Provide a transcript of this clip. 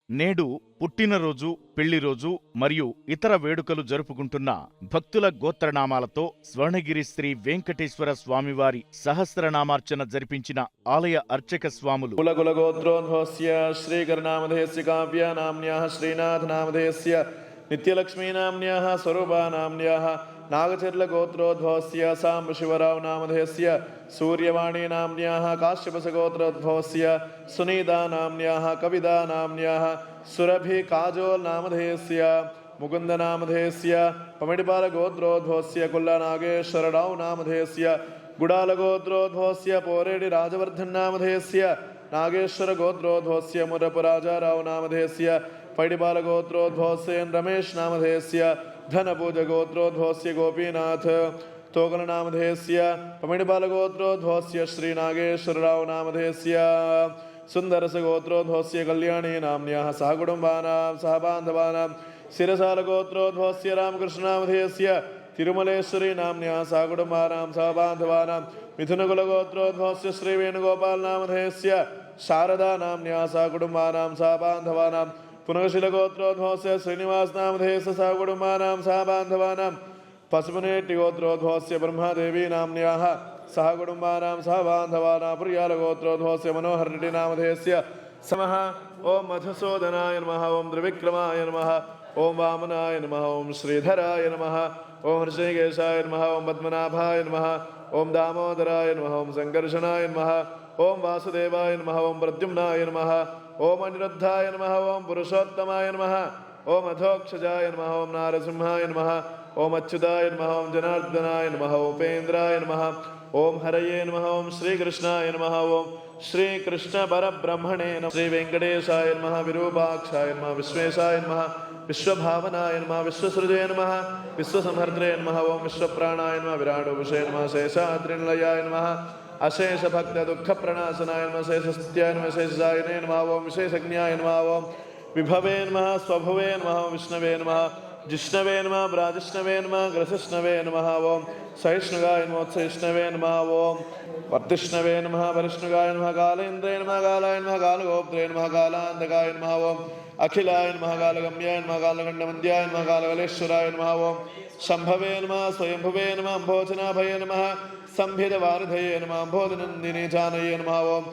నేడు పుట్టినరోజు, పెళ్లిరోజు మరియు ఇతర వేడుకలు జరుపుకుంటున్న భక్తుల గోత్రనామాలతో స్వర్ణగిరి శ్రీ వెంకటేశ్వర స్వామివారి సహస్రనామార్చన జరిపించిన ఆలయ అర్చక స్వాములు కులకులగోత్రోద్భవస్య శ్రీకరనామధేయస్య కావ్యనామ్న్యాః శ్రీనాథనామధేయస్య నిత్యలక్ష్మీనామ్న్యాః స్వరూపానామ్న్యాః నాగచర్లగోత్రోద్భవస్య సాంబశివరావునామధేయస్య సూర్యవాణీనామ్న్యాః కాశ్యపసగోత్రోద్భవస్య సునీతానామ్న్యాః కవిదానామ్న్యాః సురభికాజోల్నామధేయస్య ముకుందనామధేయస్య పమిడిపాలగోత్రోద్భవస్య కుల్లనాగేశ్వరరావునామధేయస్య గుడాలగోత్రోద్భవస్య పోరేడి రాజవర్ధన్నామధేయస్య नागेश्वरगोत्रोद्भवस्य मुरपुराजारावनामधेयस्य पैडिपालगोत्रोद्भवस्य रमेशनामधेयस्य धनपूजगोत्रोद्भवस्य गोपीनाथ तोगलनामधेयस्य पमिडिपालगोत्रोद्भवस्य श्रीनागेश्वररावनामधेयस्य सुन्दरसगोत्रोद्भवस्य कल्याणीनाम्न्याः सहकुटुम्बानां सहबान्धवानां शिरसालगोत्रोद्भवस्य रामकृष्णनामधेयस्य तिरुमलेश्वरी नाम्न्याः सहकुटुम्बानां सहबान्धवानां मिथुनकुलगोत्रोद्भवस्य श्रीवेणुगोपालनामधेयस्य शारदा नाम्न्याः सहकुटुम्बानां सहबान्धवानां पुनःशिलगोत्रोद्भवस्य श्रीनिवासनामधेयस्य सहकुटुम्बानां सहबान्धवानां पशुपनेट्टिगोत्रोद्भवस्य ब्रह्मादेवी नाम्न्याः सहकुटुम्बानां सहबान्धवानां पुर्यालगोत्रोद्भवस्य मनोहररेड्डिनामधेयस्य समः ओं मधुसूदनाय नमः ओं त्रिविक्रमाय नमः ओं वामनाय नमः ओं श्रीधराय नमः ओं हृषिकेशाय नमः ओं पद्मनाभाय नमः ओं दामोदराय नमः ओं संकर्षणाय नमः ओं वासुदेवाय नमः ओं प्रद्युम्नाय नमः ओं अनिरुद्धाय नमः ओं पुरुषोत्तमाय नमः ओं अधोक्षजाय नमः ओं नारसिंहाय नमः ओं अच्युताय नमः ओं जनार्दनाय नमः ओं उपेन्द्राय नमः ओं हरये नमः ओं श्रीकृष्णाय नमः ओं श्रीकृष्ण परब्रह्मणे नमः श्री वेंकटेशाय नमः विरूपाक्षाय नमः विश्वेशाय नमः विश्वभावनाय नमः विश्वसृजय नमः विश्वसमर्द्रे नमः ओं विश्वप्राणाय नमः विराटोपशे नमः शेषाद्रिनिलयाय नमः अशेष भक्त दुःख प्रणाशनाय नमः शेषस्त्याय नमः शेषायने नमः ओं विशेषज्ञाय नमः ओं विभवे नमः स्वभवे नमः विष्णवे नमः जिष्णवे नमः ब्राजिष्णवे नमः ग्रसिष्णवे नमः ओं सहिष्णुगाय नमः सहिष्णवे नमः ओं वर्तिष्णवे नमः वरिष्णुगाय नमः कालेन्द्रे नमः कालाय नमः कालगोप्त्रे नमः कालान्तकाय नमः ओं अखिलाय नमः कालगम्याय नमः कालगण्डवन्द्याय नमः कालकलेश्वराय नमः ओं शम्भवे नमः स्वयंभुवे नमः अम्भोजनाभये नमः संभिदवारिधये नमः अम्भोजनन्दिनी जानये नमः ओं